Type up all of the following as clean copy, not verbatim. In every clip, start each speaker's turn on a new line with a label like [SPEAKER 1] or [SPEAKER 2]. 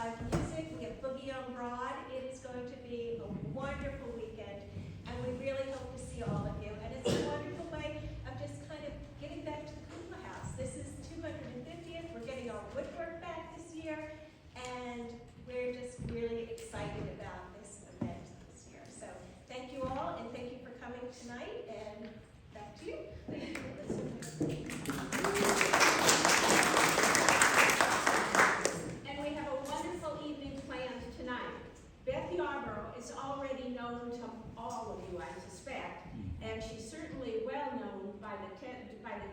[SPEAKER 1] live music. We have Boogie on Broad. It is going to be a wonderful weekend, and we really hope to see all of you. And it's a wonderful way of just kind of giving back to the Kula House. This is 250th. We're getting our woodwork back this year, and we're just really excited about this event this year. So thank you all, and thank you for coming tonight, and back to you. Thank you for listening.
[SPEAKER 2] And we have a wonderful evening planned tonight. Beth Yarbrough is already known to all of you, I suspect, and she's certainly well known by the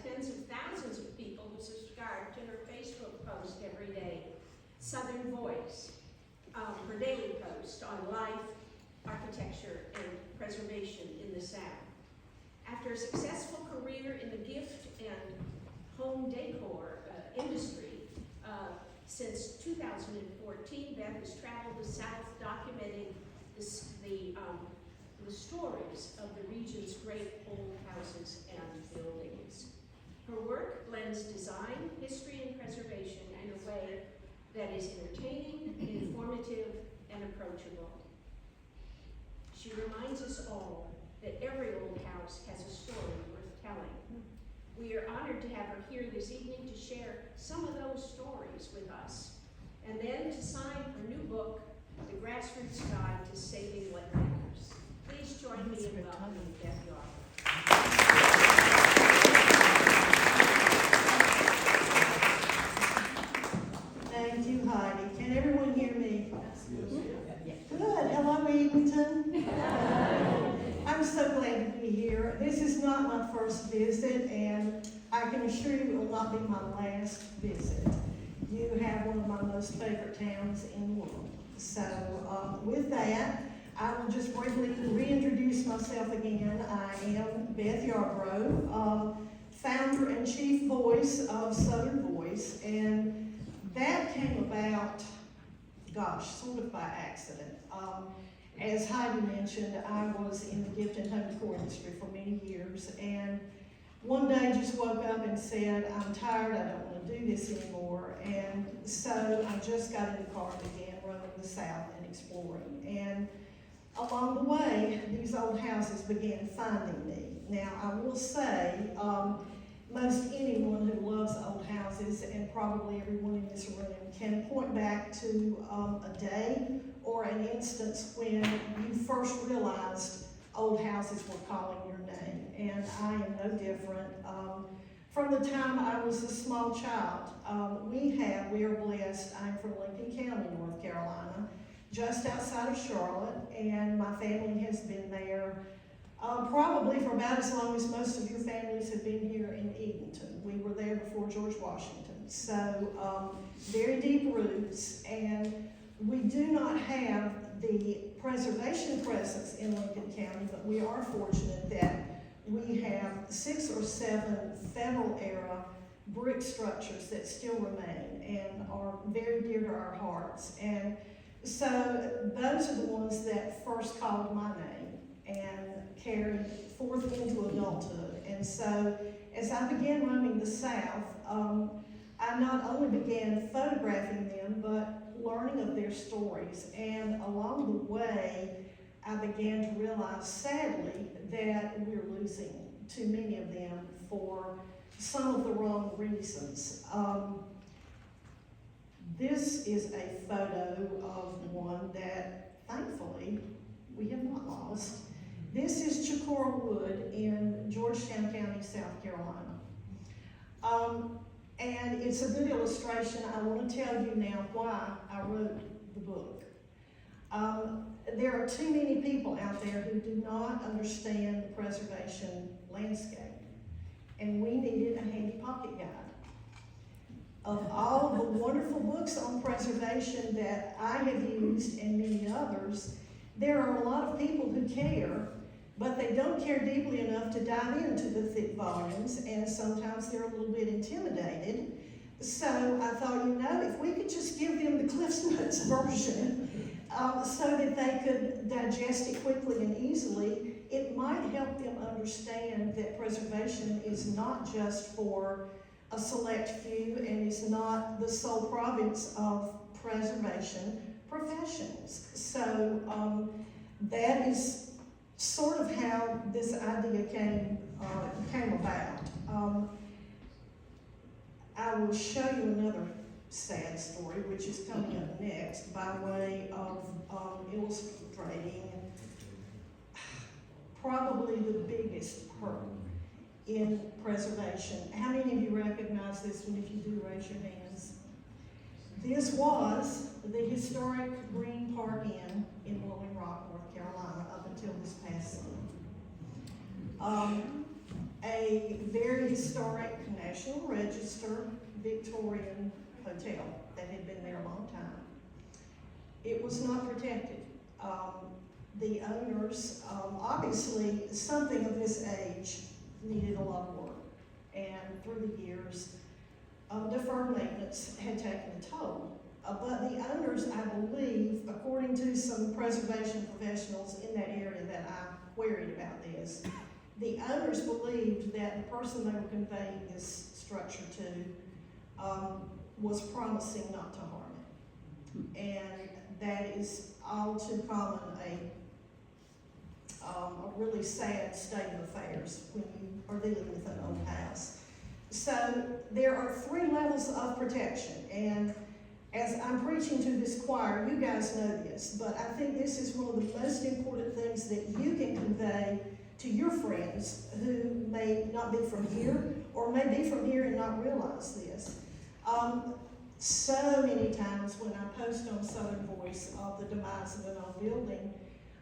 [SPEAKER 2] tens of thousands of people who subscribe to her Facebook post every day, Southern Voice, her daily post on life, architecture, and preservation in the South. After a successful career in the gift and home decor industry, since 2014, Beth has traveled the South documenting the stories of the region's great old houses and buildings. Her work blends design, history, and preservation in a way that is entertaining, informative, and approachable. She reminds us all that every old house has a story worth telling. We are honored to have her here this evening to share some of those stories with us, and then to sign her new book, The Grassroots Guide to Saving What Matters. Please join me in welcoming Beth Yarbrough.
[SPEAKER 3] Thank you, Heidi. Can everyone hear me? Yes. Good. Hello, Edenton. I'm so glad to be here. This is not my first visit, and I can assure you it will not be my last visit. You have one of my most favorite towns in the world. So with that, I will just briefly reintroduce myself again. I am Beth Yarbrough, founder and chief voice of Southern Voice, and that came about, gosh, sort of by accident. As Heidi mentioned, I was in the gift and home decor industry for many years, and one day just woke up and said, I'm tired, I don't want to do this anymore. And so I just got in the car and began roaming the South and exploring. And along the way, these old houses began finding me. Now, I will say, most anyone who loves old houses, and probably everyone in this room, can point back to a day or an instance when you first realized old houses were calling your name. And I am no different. From the time I was a small child, we are blessed. I'm from Lincoln County, North Carolina, just outside of Charlotte, and my family has been there probably for about as long as most of your families have been here in Edenton. We were there before George Washington. So very deep roots, and we do not have the preservation presence in Lincoln County, but we are fortunate that we have 6 or 7 federal era brick structures that still remain and are very dear to our hearts. And so those are the ones that first called my name and carried forth into adulthood. And so as I began roaming the South, I not only began photographing them, but learning of their stories. And along the way, I began to realize, sadly, that we're losing too many of them for some of the wrong reasons. This is a photo of one that, thankfully, we have not lost. This is Chicora Wood in Georgetown County, South Carolina. And it's a good illustration. I want to tell you now why I wrote the book. There are too many people out there who do not understand the preservation landscape, and we needed a handy pocket guide. Of all the wonderful books on preservation that I have used and many others, there are a lot of people who care, but they don't care deeply enough to dive into the thick volumes, and sometimes they're a little bit intimidated. So I thought, if we could just give them the Cliff's Notes version so that they could digest it quickly and easily, it might help them understand that preservation is not just for a select few and is not the sole province of preservation professionals. So that is sort of how this idea came about. I will show you another sad story, which is coming up next, by way of illustrating probably the biggest hurdle in preservation. How many of you recognize this one? If you do, raise your hands. This was the historic Green Park Inn in Rolling Rock, North Carolina, up until this past summer. A very historic National Register Victorian hotel that had been there a long time. It was not protected. The owners, obviously, something of this age needed a lot of work. And through the years, deferred maintenance had taken a toll. But the owners, I believe, according to some preservation professionals in that area that I queried about this, the owners believed that the person they were conveying this structure to was promising not to harm it. And that is all too common a really sad state of affairs when you are dealing with an old house. So there are 3 levels of protection, and as I'm preaching to this choir, you guys know this, but I think this is one of the most important things that you can convey to your friends who may not be from here, or may be from here and not realize this. So many times when I post on Southern Voice of the demise of an old building,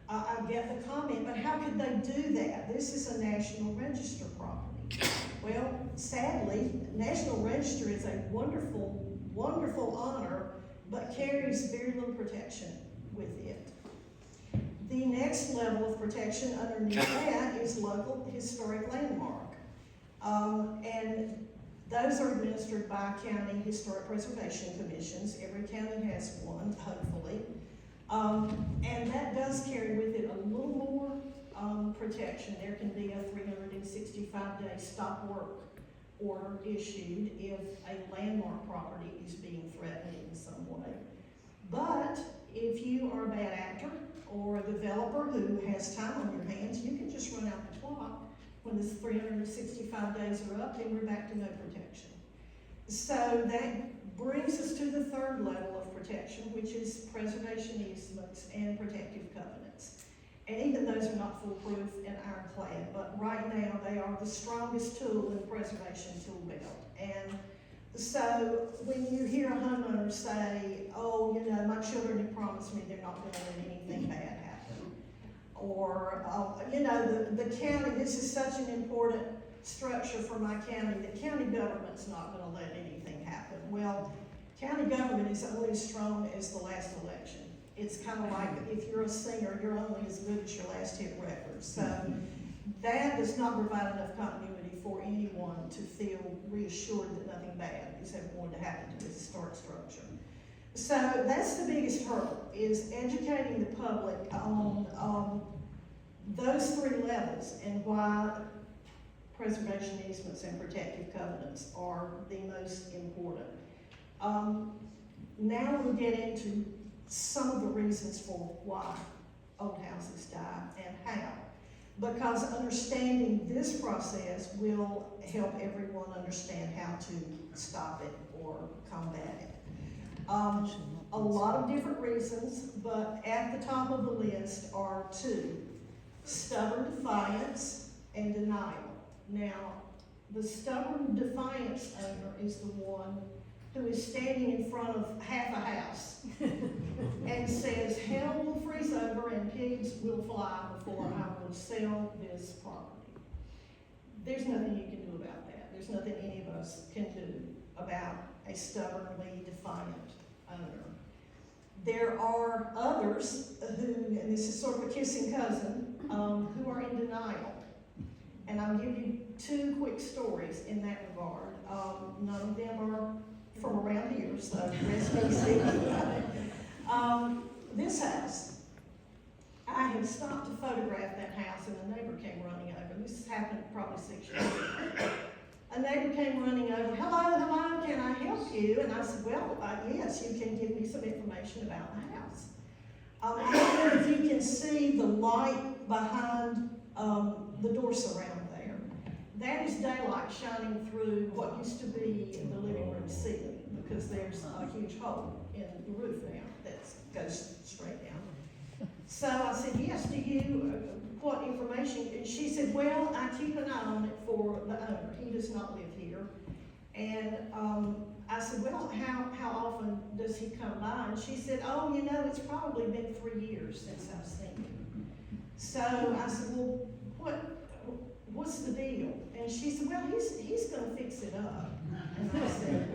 [SPEAKER 3] I get the comment, but how could they do that? This is a National Register property. Well, sadly, National Register is a wonderful, wonderful honor, but carries very little protection with it. The next level of protection underneath that is local historic landmark. And those are administered by county historic preservation commissions. Every county has one, hopefully. And that does carry with it a little more protection. There can be a 365-day stop work order issued if a landmark property is being threatened in some way. But if you are a bad actor or a developer who has time on your hands, you can just run out the clock. When the 365 days are up, then we're back to no protection. So that brings us to the 3rd level of protection, which is preservation easements and protective covenants. And even those are not foolproof and ironclad, but right now they are the strongest tool in the preservation tool belt. And so when you hear a homeowner say, oh, you know, my children have promised me they're not going to let anything bad happen, or, you know, the county, this is such an important structure for my county, the county government's not going to let anything happen. Well, county government is only as strong as the last election. It's kind of like if you're a singer, you're only as good as your last hit record. So that does not provide enough continuity for anyone to feel reassured that nothing bad is ever going to happen to this historic structure. So that's the biggest hurdle, is educating the public on those 3 levels and why preservation easements and protective covenants are the most important. Now we'll get into some of the reasons for why old houses die and how. Because understanding this process will help everyone understand how to stop it or combat it. A lot of different reasons, but at the top of the list are 2. Stubborn defiance and denial. Now, the stubborn defiance owner is the one who is standing in front of half a house and says, hell will freeze over and pigs will fly before I will sell this property. There's nothing you can do about that. There's nothing any of us can do about a stubbornly defiant owner. There are others who, and this is sort of a kissing cousin, who are in denial. And I'll give you 2 quick stories in that regard. None of them are from around here, so rest easy. This house, I had stopped to photograph that house and a neighbor came running over. This happened probably 6 years ago. A neighbor came running over, hello, can I help you? And I said, well, yes, you can give me some information about the house. I don't know if you can see the light behind the door surround there. That is daylight shining through what used to be in the living room ceiling, because there's a huge hole in the roof now that goes straight down. So I said, yes, do you, what information? And she said, well, I keep an eye on it for the owner. He does not live here. And I said, well, how often does he come by? And she said, oh, you know, it's probably been 3 years since I've seen him. So I said, well, what's the deal? And she said, well, he's gonna fix it up. And I said,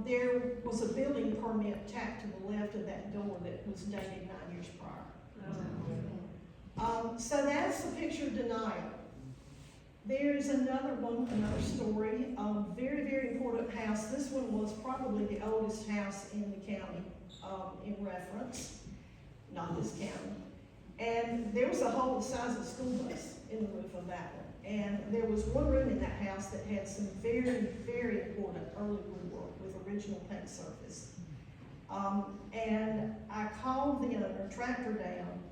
[SPEAKER 3] there was a building permit tacked to the left of that door that was dated 9 years prior. So that's the picture of denial. There's another one, another story, very, very important house. This one was probably the oldest house in the county, in reference, not this county. And there was a hole the size of a school bus in the roof of that one. And there was one room in that house that had some very, very important early woodwork with original paint surface. And I called the owner, tracked her down,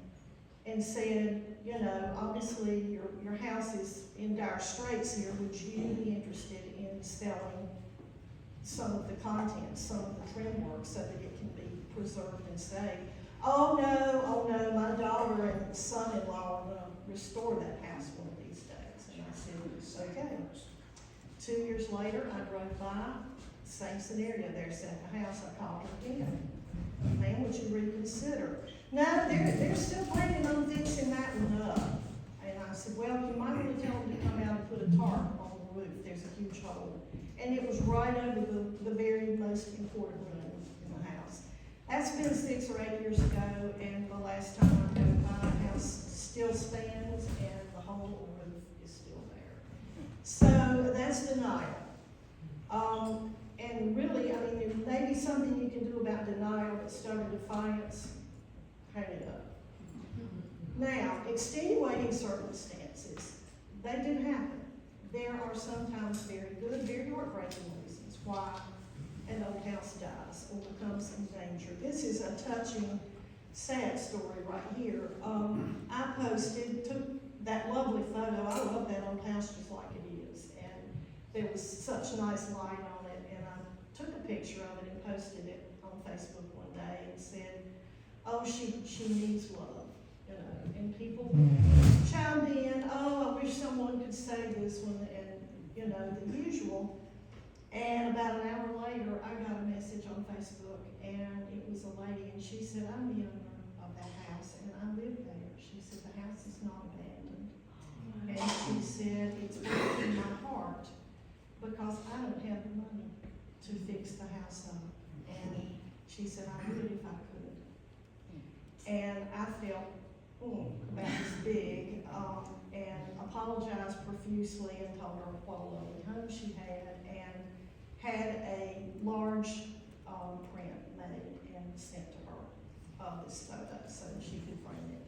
[SPEAKER 3] and said, you know, obviously your house is in dire straits here. Would you be interested in selling some of the contents, some of the trim work, so that it can be preserved and saved? Oh no, my daughter and son-in-law are gonna restore that house one of these days. And I said, okay. 2 years later, I drove by, same scenario, there's at the house. I called her again. Ma'am, would you reconsider? No, they're still planning on fixing that one up. And I said, well, you might want to tell them to come out and put a tarp on the roof. There's a huge hole. And it was right over the very most important room in the house. That's been 6 or 8 years ago, and the last time I drove by, the house still stands and the hole in the roof is still there. So that's denial. And really, I mean, there may be something you can do about denial, but start a defiance, hang it up. Now, extenuating circumstances, they do happen. There are sometimes very good, very heartbreaking reasons why an old house dies or becomes in danger. This is a touching, sad story right here. I took that lovely photo. I love that old house just like it is. And there was such nice light on it. And I took a picture of it and posted it on Facebook one day and said, oh, she needs love, you know. And people chimed in, oh, I wish someone could say this one, and, you know, the usual. And about an hour later, I got a message on Facebook, and it was a lady, and she said, I'm the owner of that house, and I live there. She said, the house is not abandoned. And she said, it's breaking my heart because I don't have the money to fix the house up. And she said, I would if I could. And I felt, that was big, and apologized profusely and told her what a lovely home she had, and had a large print made and sent to her of this photo so that she could frame it.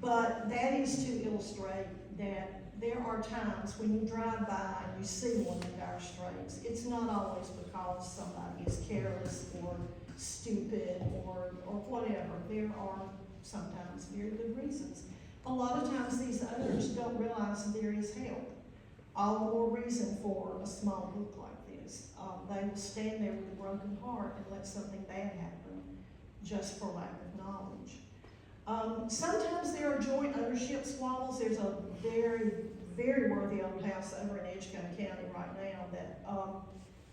[SPEAKER 3] But that is to illustrate that there are times when you drive by and you see one in dire straits. It's not always because somebody is careless or stupid or whatever. There are sometimes very good reasons. A lot of times these owners don't realize there is help. All the more reason for a small book like this. They will stand there with a broken heart and let something bad happen just for lack of knowledge. Sometimes there are joint ownership squabbles. There's a very, very worthy old house over in Edgecombe County right now that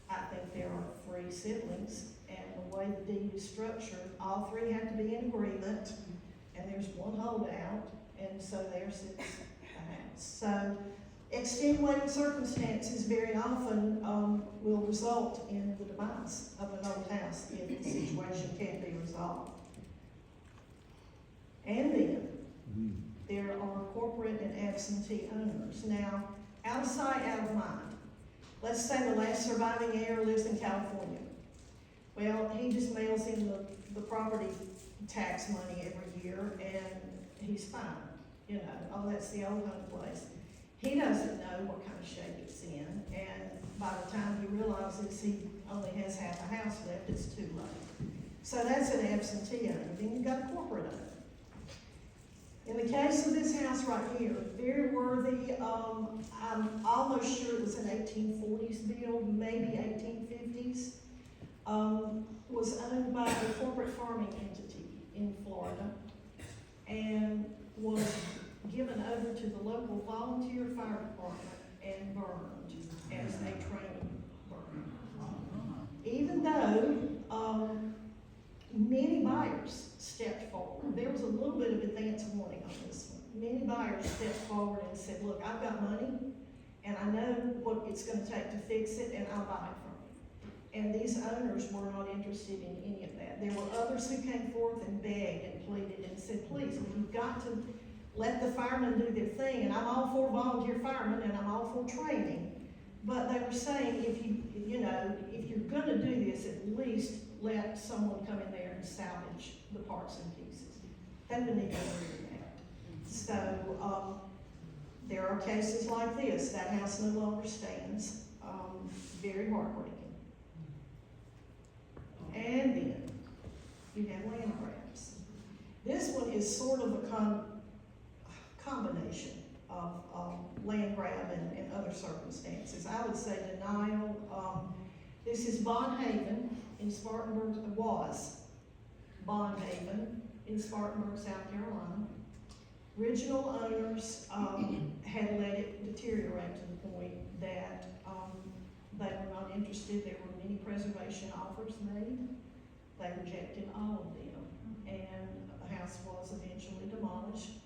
[SPEAKER 3] I think there are 3 siblings, and the way the deed is structured, all 3 have to be in agreement, and there's one holdout, and so there sits the house. So extenuating circumstances very often will result in the demise of an old house if the situation can't be resolved. And then there are corporate and absentee owners. Now, out of sight, out of mind. Let's say the last surviving heir lives in California. Well, he just mails in the property tax money every year, and he's fine. You know, oh, that's the old home place. He doesn't know what kind of shape it's in, and by the time he realizes he only has half a house left, it's too late. So that's an absentee owner. Then you've got a corporate owner. In the case of this house right here, very worthy, I'm almost sure it was an 1840s build, maybe 1850s. Was owned by a corporate farming entity in Florida and was given over to the local volunteer fire department and burned as a training burn. Even though many buyers stepped forward, there was a little bit of advance warning on this one. Many buyers stepped forward and said, look, I've got money and I know what it's going to take to fix it and I'll buy it from you. And these owners were not interested in any of that. There were others who came forth and begged and pleaded and said, please, we've got to let the firemen do their thing, and I'm all for volunteer firemen and I'm all for training. But they were saying, if you're gonna do this, at least let someone come in there and salvage the parts and pieces. They wouldn't even agree with that. So, there are cases like this. That house no longer stands. Very heartbreaking. And then, you have land grabs. This one is sort of a combination of land grab and other circumstances. I would say denial. This is Bond Haven in Spartanburg, was Bond Haven in Spartanburg, South Carolina. Original owners had let it deteriorate to the point that they were not interested. There were many preservation offers made. They rejected all of them, and the house was eventually demolished.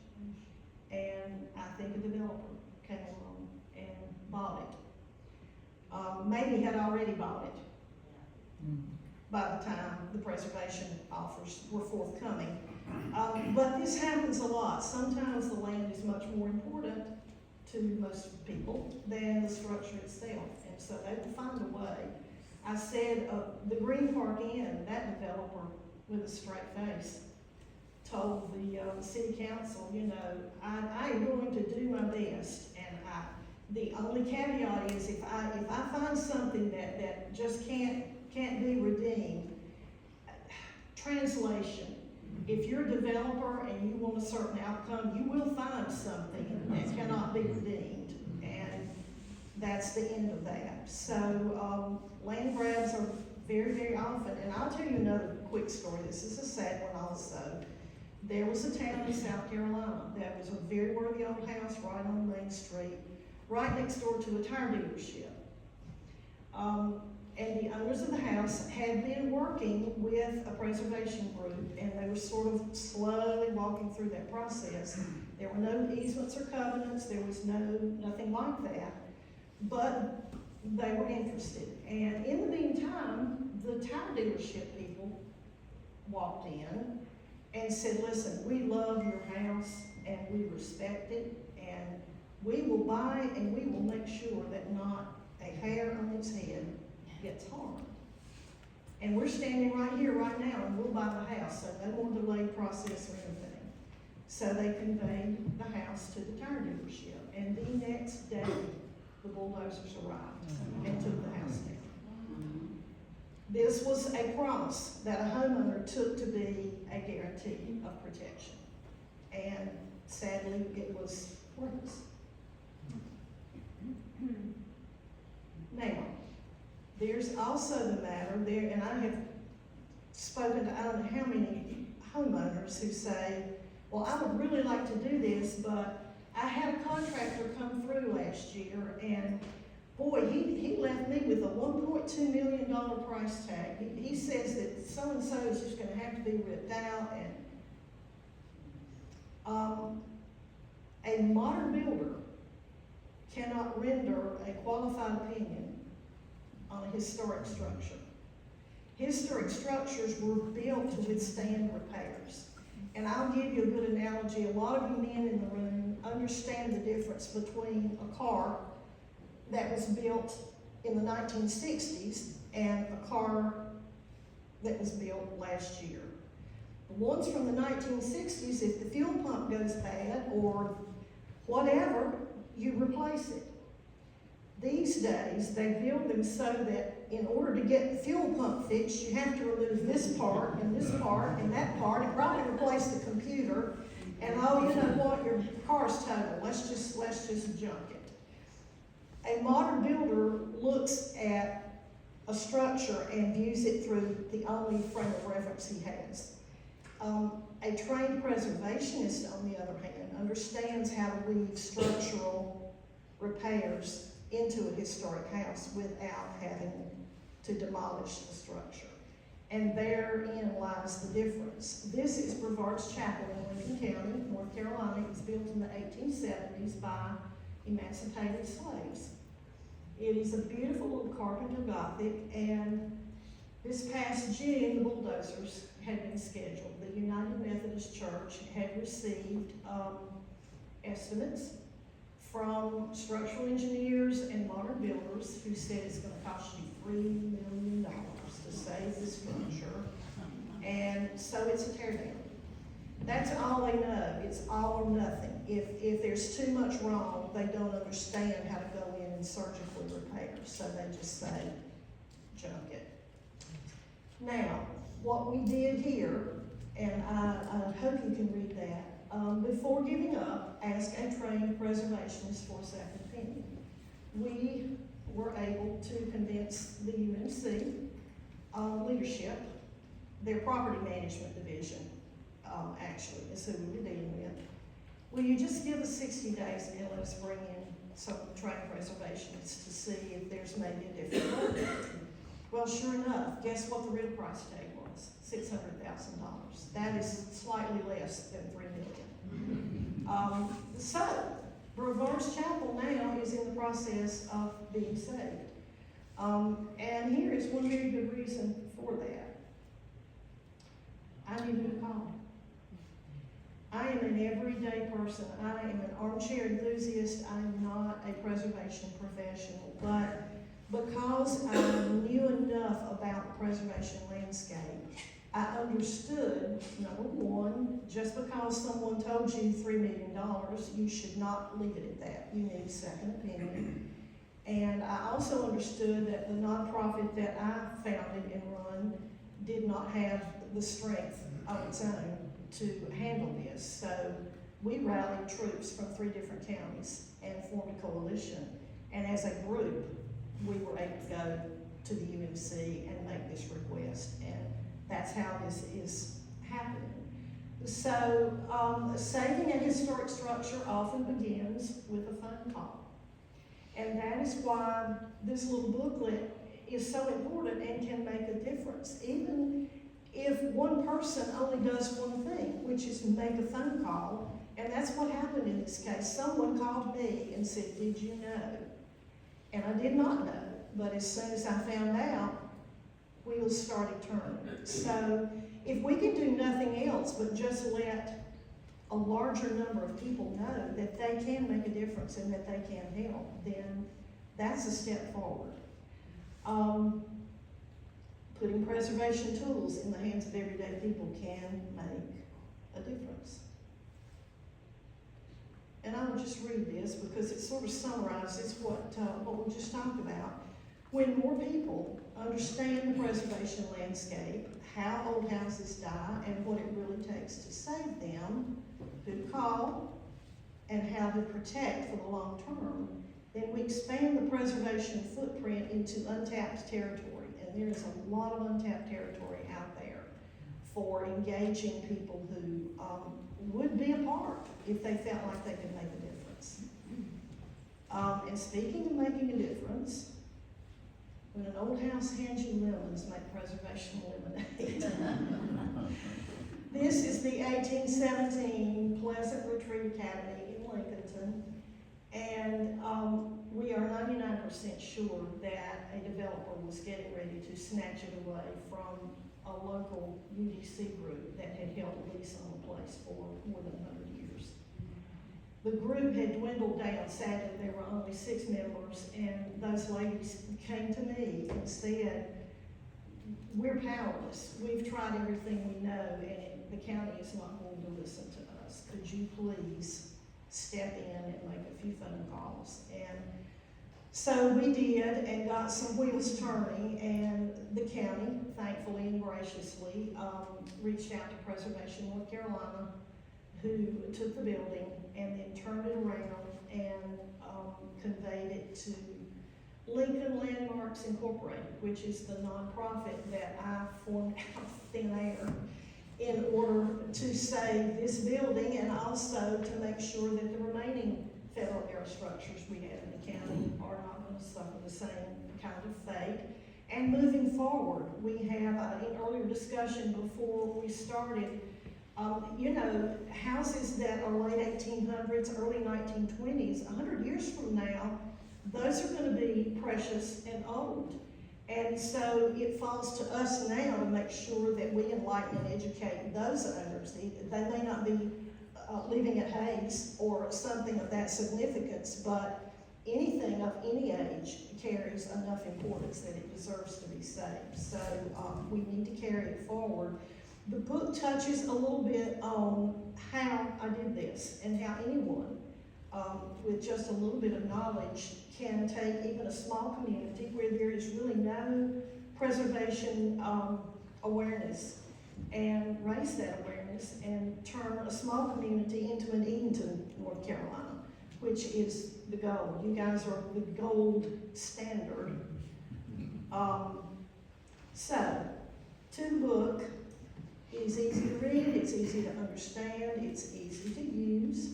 [SPEAKER 3] And I think a developer came along and bought it. Maybe had already bought it by the time the preservation offers were forthcoming. But this happens a lot. Sometimes the land is much more important to most people than the structure itself, and so they will find a way. I said the Green Park Inn, that developer with a straight face told the city council, I am going to do my best, and the only caveat is if I find something that just can't be redeemed. Translation: if you're a developer and you want a certain outcome, you will find something that cannot be redeemed, and that's the end of that. So land grabs are very, very often, and I'll tell you another quick story. This is a sad one also. There was a town in South Carolina that was a very worthy old house right on Main Street, right next door to a tire dealership. And the owners of the house had been working with a preservation group, and they were sort of slowly walking through that process. There were no easements or covenants. There was nothing like that, but they were interested. And in the meantime, the tire dealership people walked in and said, listen, we love your house and we respect it, and we will buy and we will make sure that not a hair on its head gets harmed. And we're standing right here, right now, and we'll buy the house, so no more delayed process or anything. So they conveyed the house to the tire dealership, and the next day, the bulldozers arrived and took the house down. This was a promise that a homeowner took to be a guarantee of protection. And sadly, it was worthless. Now, there's also the matter there, and I have spoken to I don't know how many homeowners who say, well, I would really like to do this, but I had a contractor come through last year, and boy, he left me with a $1.2 million price tag. He says that so-and-so is just gonna have to be ripped out, and a modern builder cannot render a qualified opinion on a historic structure. Historic structures were built to withstand repairs. And I'll give you a good analogy. A lot of you men in the room understand the difference between a car that was built in the 1960s and a car that was built last year. The ones from the 1960s, if the fuel pump goes bad or whatever, you replace it. These days, they build them so that in order to get the fuel pump fixed, you have to remove this part and that part, and probably replace the computer. And oh, you know what, your car's total, let's just junk it. A modern builder looks at a structure and views it through the only frame of reference he has. A trained preservationist, on the other hand, understands how to weave structural repairs into a historic house without having to demolish the structure. And therein lies the difference. This is Brevard's Chapel in Lincoln County, North Carolina. It was built in the 1870s by emancipated slaves. It is a beautiful little carpenter Gothic, and this past June, the bulldozers had been scheduled. The United Methodist Church had received estimates from structural engineers and modern builders who said it's going to cost you $3 million to save the structure. And so it's a tear down. That's all they know. It's all or nothing. If there's too much wrong, they don't understand how to go in and surgically repair. So they just say, junk it. Now, what we did here, and I hope you can read that, before giving up, ask a trained preservationist for a second opinion. We were able to convince the UMC leadership, their property management division, actually, is who we were dealing with. Will you just give us 60 days and let us bring in some trained preservationists to see if there's maybe a different way? Well, sure enough, guess what the real price tag was? $600,000. That is slightly less than $3 million. So, Brevard's Chapel now is in the process of being saved. And here is one very good reason for that. I need to call. I am an everyday person. I am an armchair enthusiast. I am not a preservation professional. But because I knew enough about the preservation landscape, I understood, number one, just because someone told you $3 million, you should not leave it at that. You need a second opinion. And I also understood that the nonprofit that I founded and run did not have the strength of its own to handle this. So we rallied troops from 3 different counties and formed a coalition. And as a group, we were able to go to the UMC and make this request. And that's how this is happening. So saving a historic structure often begins with a phone call. And that is why this little booklet is so important and can make a difference. Even if one person only does one thing, which is make a phone call, and that's what happened in this case. Someone called me and said, "Did you know?" And I did not know, but as soon as I found out, wheels started turning. So if we can do nothing else but just let a larger number of people know that they can make a difference and that they can help, then that's a step forward. Putting preservation tools in the hands of everyday people can make a difference. And I will just read this because it sort of summarizes what we just talked about. When more people understand the preservation landscape, how old houses die, and what it really takes to save them, who to call, and how to protect for the long term, then we expand the preservation footprint into untapped territory. And there is a lot of untapped territory out there for engaging people who would be a part if they felt like they could make a difference. And speaking of making a difference, when an old house hands you lemons, make preservation lemonade. This is the 1817 Pleasant Retreat Academy in Lincolnton, and we are 99% sure that a developer was getting ready to snatch it away from a local UDC group that had held a lease on the place for more than 100 years. The group had dwindled down. Sadly, there were only 6 members, and those ladies came to me and said, "We're powerless. We've tried everything we know, and the county is not going to listen to us. Could you please step in and make a few phone calls. And so we did and got some wheels turning, and the county, thankfully and graciously, reached out to Preservation North Carolina, who took the building and then turned it around and conveyed it to Lincoln Landmarks Incorporated, which is the nonprofit that I formed out of thin air in order to save this building and also to make sure that the remaining federal aerostructures we have in the county are not going to suffer the same kind of fate. And moving forward, we have, in earlier discussion before we started, you know, houses that are late 1800s, early 1920s, 100 years from now, those are going to be precious and old. And so it falls to us now to make sure that we enlighten and educate those owners. They may not be living at Hayes or something of that significance, but anything of any age carries enough importance that it deserves to be saved. So we need to carry it forward. The book touches a little bit on how I did this and how anyone with just a little bit of knowledge can take even a small community where there is really no preservation awareness and raise that awareness and turn a small community into an Edenton, North Carolina, which is the goal. You guys are the gold standard. So, to the book, it is easy to read, it's easy to understand, it's easy to use.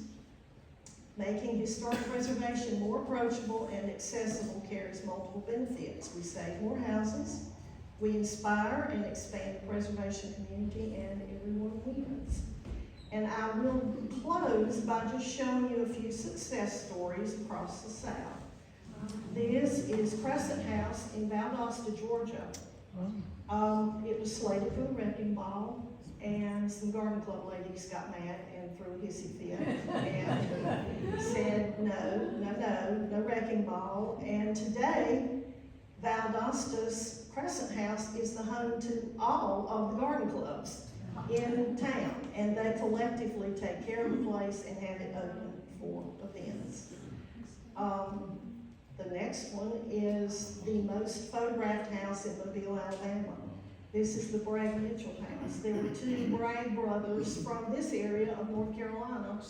[SPEAKER 3] Making historic preservation more approachable and accessible carries multiple benefits. We save more houses, we inspire and expand the preservation community, and everyone wins. And I will close by just showing you a few success stories across the South. This is Crescent House in Valdosta, Georgia. It was slated for a wrecking ball, and some garden club ladies got mad and threw a hissy fit and said, no wrecking ball. And today, Valdosta's Crescent House is the home to all of the garden clubs in town, and they collectively take care of the place and have it open for events. The next one is the most photographed house in Mobile, Alabama. This is the Bragg Mitchell house. There were two Bragg brothers from this area of North Carolina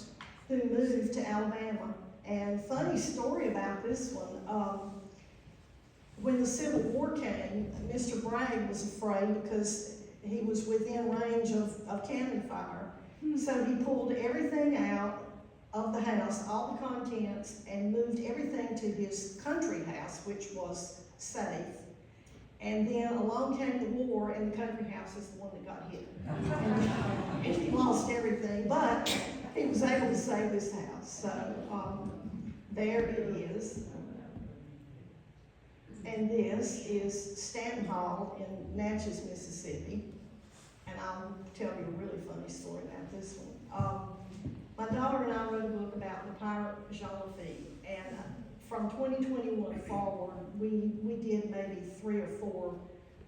[SPEAKER 3] who moved to Alabama. And funny story about this one, when the Civil War came, Mr. Bragg was afraid because he was within range of cannon fire. So he pulled everything out of the house, all the contents, and moved everything to his country house, which was safe. And then along came the war, and the country house is the one that got hit. And he lost everything, but he was able to save his house. So there it is. And this is Stanton Hall in Natchez, Mississippi. And I'll tell you a really funny story about this one. My daughter and I wrote a book about the pirate Jean Lafitte, and from 2021 forward, we did maybe 3 or 4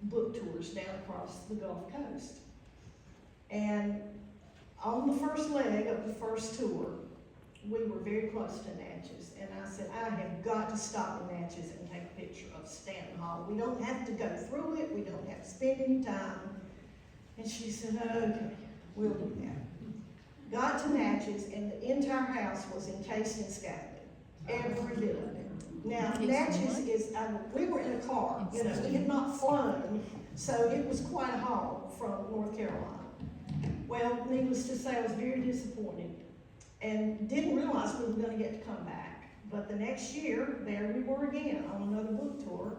[SPEAKER 3] book tours down across the Gulf Coast. And on the first leg of the first tour, we were very close to Natchez, and I said, I have got to stop in Natchez and take a picture of Stanton Hall. We don't have to go through it, we don't have to spend any time. And she said, okay, we'll do that. Got to Natchez, and the entire house was encased in scaffolding, every bit of it. Now, Natchez is, we were in a car, you know, we had not flown, so it was quite a haul from North Carolina. Well, needless to say, I was very disappointed and didn't realize we were going to get to come back. But the next year, there we were again on another book tour,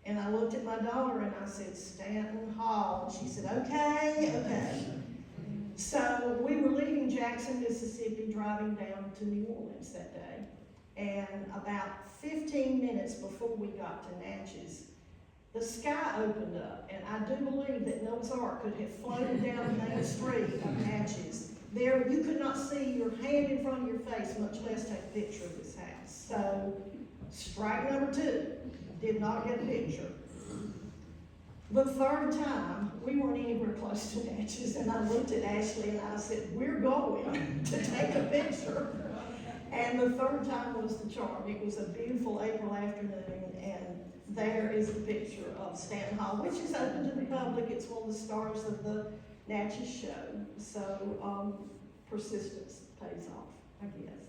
[SPEAKER 3] and I looked at my daughter and I said, Stanton Hall, and she said, okay. So we were leaving Jackson, Mississippi, driving down to New Orleans that day. And about 15 minutes before we got to Natchez, the sky opened up. And I do believe that Noah's Ark could have floated down the main street of Natchez. There, you could not see your hand in front of your face, much less take a picture of this house. So, strike number 2, did not get a picture. The third time, we weren't anywhere close to Natchez, and I looked at Ashley and I said, we're going to take a picture. And the third time was the charm. It was a beautiful April afternoon, and there is a picture of Stanton Hall, which is open to the public. It's one of the stars of the Natchez show. So persistence pays off, I guess.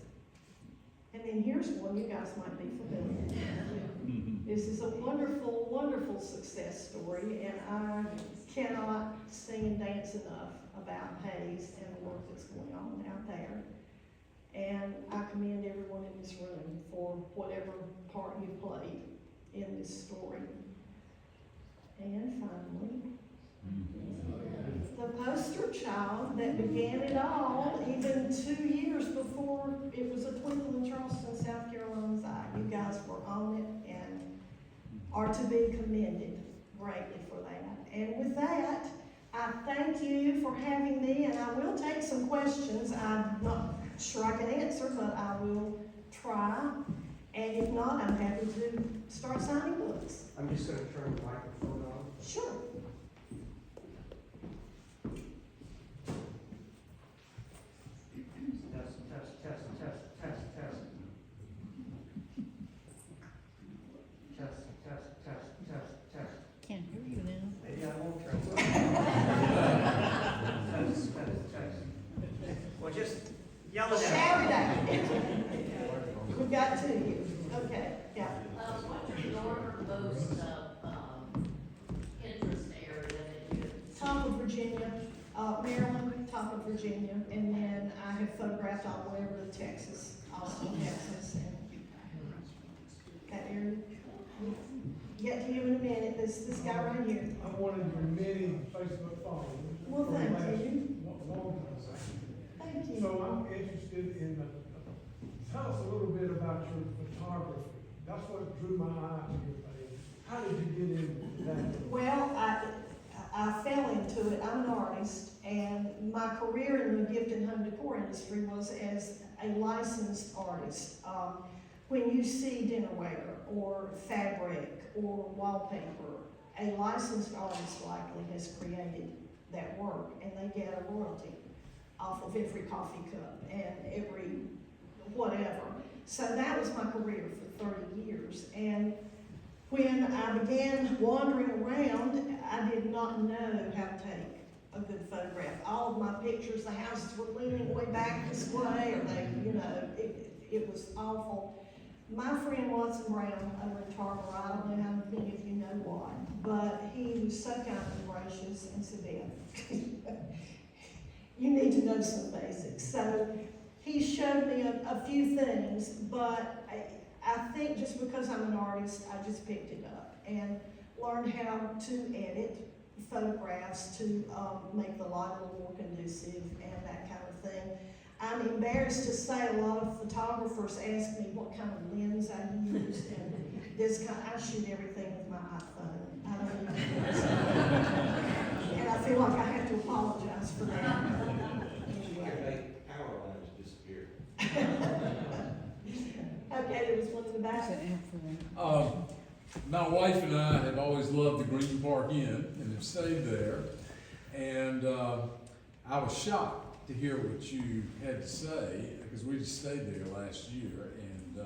[SPEAKER 3] And then here's one you guys might be familiar with. This is a wonderful, wonderful success story, and I cannot sing and dance enough about Hayes and the work that's going on out there. And I commend everyone in this room for whatever part you played in this story. And finally, the poster child that began it all, even 2 years before it was a twinkle in Charleston, South Carolina's eye. You guys were on it and are to be commended greatly for that. And with that, I thank you for having me, and I will take some questions. I'm not sure I can answer, but I will try. And if not, I'm happy to start signing books.
[SPEAKER 4] I'm just going to turn the microphone on.
[SPEAKER 3] Sure.
[SPEAKER 4] Test, test, test, test, test, test. Test, test, test, test, test.
[SPEAKER 5] Can't hear you now.
[SPEAKER 4] Maybe I won't turn it on. Test, test, test. Well, just yell it
[SPEAKER 3] Shout it
[SPEAKER 4] out.
[SPEAKER 3] out. We've got two here. Okay, yeah.
[SPEAKER 5] What's your most, interest area that you?
[SPEAKER 3] Top of Virginia, Maryland, top of Virginia, and then I have photographed all the way over to Texas, Austin, Texas, and that area. Get to you in a minute, this guy right here.
[SPEAKER 6] I'm one of your many Facebook followers.
[SPEAKER 3] Well,
[SPEAKER 6] for the
[SPEAKER 3] thank
[SPEAKER 6] last
[SPEAKER 3] you.
[SPEAKER 6] Long time.
[SPEAKER 3] Thank you.
[SPEAKER 6] So I'm interested in, tell us a little bit about your photography. That's what drew my eye to your page. How did you get into that?
[SPEAKER 3] Well, I fell into it. I'm an artist, and my career in the gift and home decor industry was as a licensed artist. When you see dinnerware or fabric or wallpaper, a licensed artist likely has created that work, and they get a royalty off of every coffee cup and every whatever. So that was my career for 30 years. And when I began wandering around, I did not know how to take a good photograph. All of my pictures, the houses were leaning way back this way, or they, it was awful. My friend Watson Brown over in Yarbrough, I don't know how many of you know why, but he was so kind and gracious and said, Beth, you need to know some basics. So he showed me a few things, but I think just because I'm an artist, I just picked it up and learned how to edit photographs to make the light a little more conducive and that kind of thing. I'm embarrassed to say a lot of photographers ask me what kind of lens I use, and I shoot everything with my iPhone. I don't use lenses. And I feel like I have to apologize for that. Anyway.
[SPEAKER 4] Power lines disappear.
[SPEAKER 3] Okay, there was one in the back.
[SPEAKER 7] My wife and I have always loved the Green Park Inn and have stayed there. And I was shocked to hear what you had to say, because we just stayed there last year. And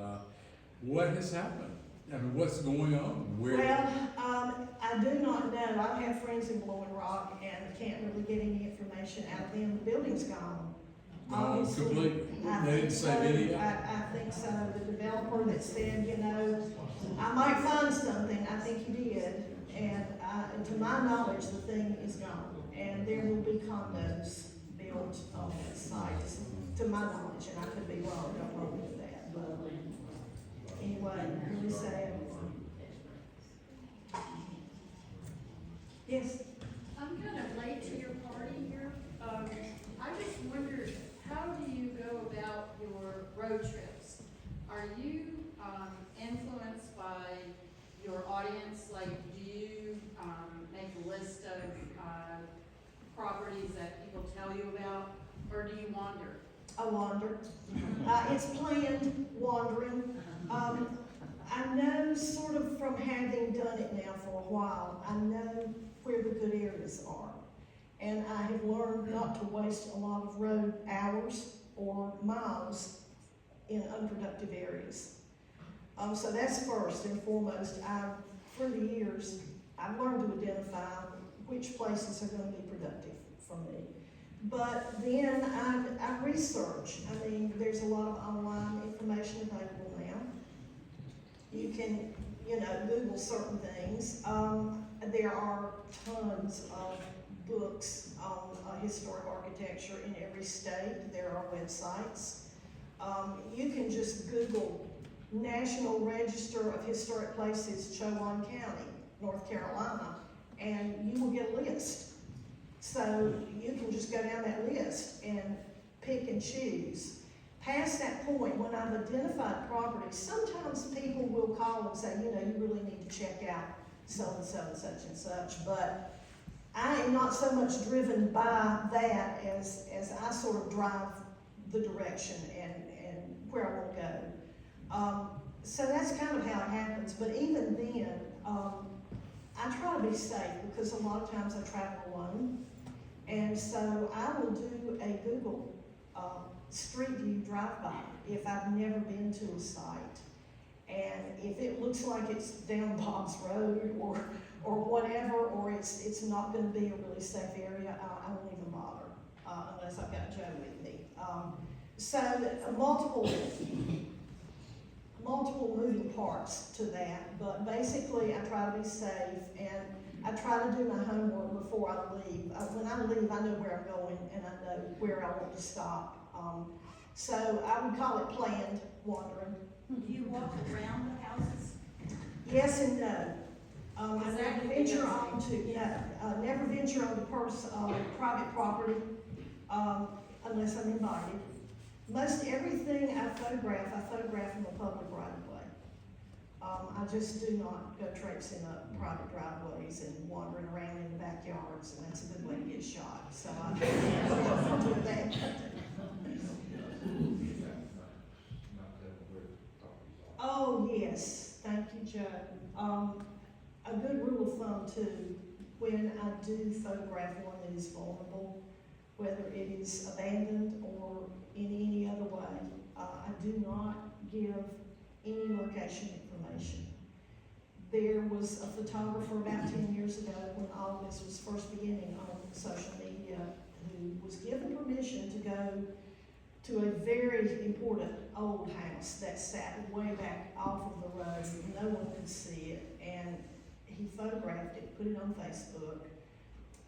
[SPEAKER 7] what has happened? I mean, what's going on? Where?
[SPEAKER 3] Well, I do not know. I have friends in Blowing Rock and can't really get any information out of them. The building's gone. Obviously,
[SPEAKER 7] Completely.
[SPEAKER 3] I
[SPEAKER 7] They
[SPEAKER 3] think
[SPEAKER 7] didn't
[SPEAKER 3] so.
[SPEAKER 7] say anything.
[SPEAKER 3] I think so. The developer that said, I might find something, I think he did. And to my knowledge, the thing is gone. And there will be condos built on that site, to my knowledge, and I could be wrong, don't hold me to that. But anyway, really sad. Yes?
[SPEAKER 8] I'm kind of late to your party here. I just wondered, how do you go about your road trips? Are you influenced by your audience? Like, do you make a list of properties that people tell you about, or do you wander?
[SPEAKER 3] I wander. It's planned wandering. I know sort of from having done it now for a while, I know where the good areas are. And I have learned not to waste a lot of road hours or miles in unproductive areas. So that's first and foremost. Through the years, I've learned to identify which places are going to be productive for me. But then I research. I mean, there's a lot of online information available now. You can, Google certain things. There are tons of books on historic architecture in every state. There are websites. You can just Google National Register of Historic Places, Chowan County, North Carolina, and you will get a list. So you can just go down that list and pick and choose. Past that point, when I've identified properties, sometimes people will call and say, you really need to check out so-and-so and such and such, but I am not so much driven by that as I sort of drive the direction and where I want to go. So that's kind of how it happens, but even then, I try to be safe because a lot of times I travel alone, and so I will do a Google Street View drive-by if I've never been to a site. And if it looks like it's down Bob's Road or whatever, or it's not going to be a really safe area, I won't even bother unless I've got Joe with me. So multiple moving parts to that, but basically I try to be safe and I try to do my homework before I leave. When I leave, I know where I'm going and I know where I want to stop. So I would call it planned wandering.
[SPEAKER 9] Do you walk around the houses?
[SPEAKER 3] Yes and no. I
[SPEAKER 9] Is that
[SPEAKER 3] never
[SPEAKER 9] what
[SPEAKER 3] venture
[SPEAKER 9] you're
[SPEAKER 3] onto never venture onto private property unless I'm invited. Most everything I photograph in the public right of way. I just do not go traipsing up private driveways and wandering around in the backyards, and that's a good way to get shot. So I don't do that. Oh, yes, thank you, Joe. A good rule of thumb too, when I do photograph one that is vulnerable, whether it is abandoned or in any other way, I do not give any location information. There was a photographer about 10 years ago when all this was first beginning on social media who was given permission to go to a very important old house that sat way back off of the road. No one could see it, and he photographed it, put it on Facebook,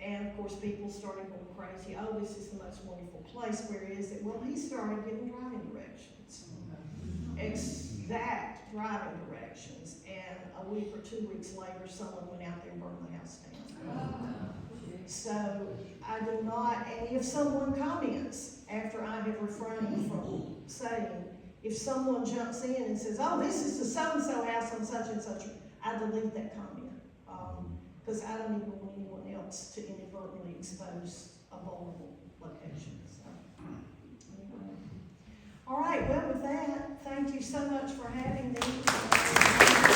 [SPEAKER 3] and of course people started going crazy. Oh, this is the most wonderful place. Where is it? Well, he started giving driving directions, exact driving directions, and a week or 2 weeks later, someone went out there and burned the house down. So I do not, and if someone comments after I have refrained from saying, if someone jumps in and says, oh, this is the so-and-so house on such and such, I delete that comment. Because I don't even want anyone else to inadvertently expose a vulnerable location. So, anyway. All right, well, with that, thank you so much for having me.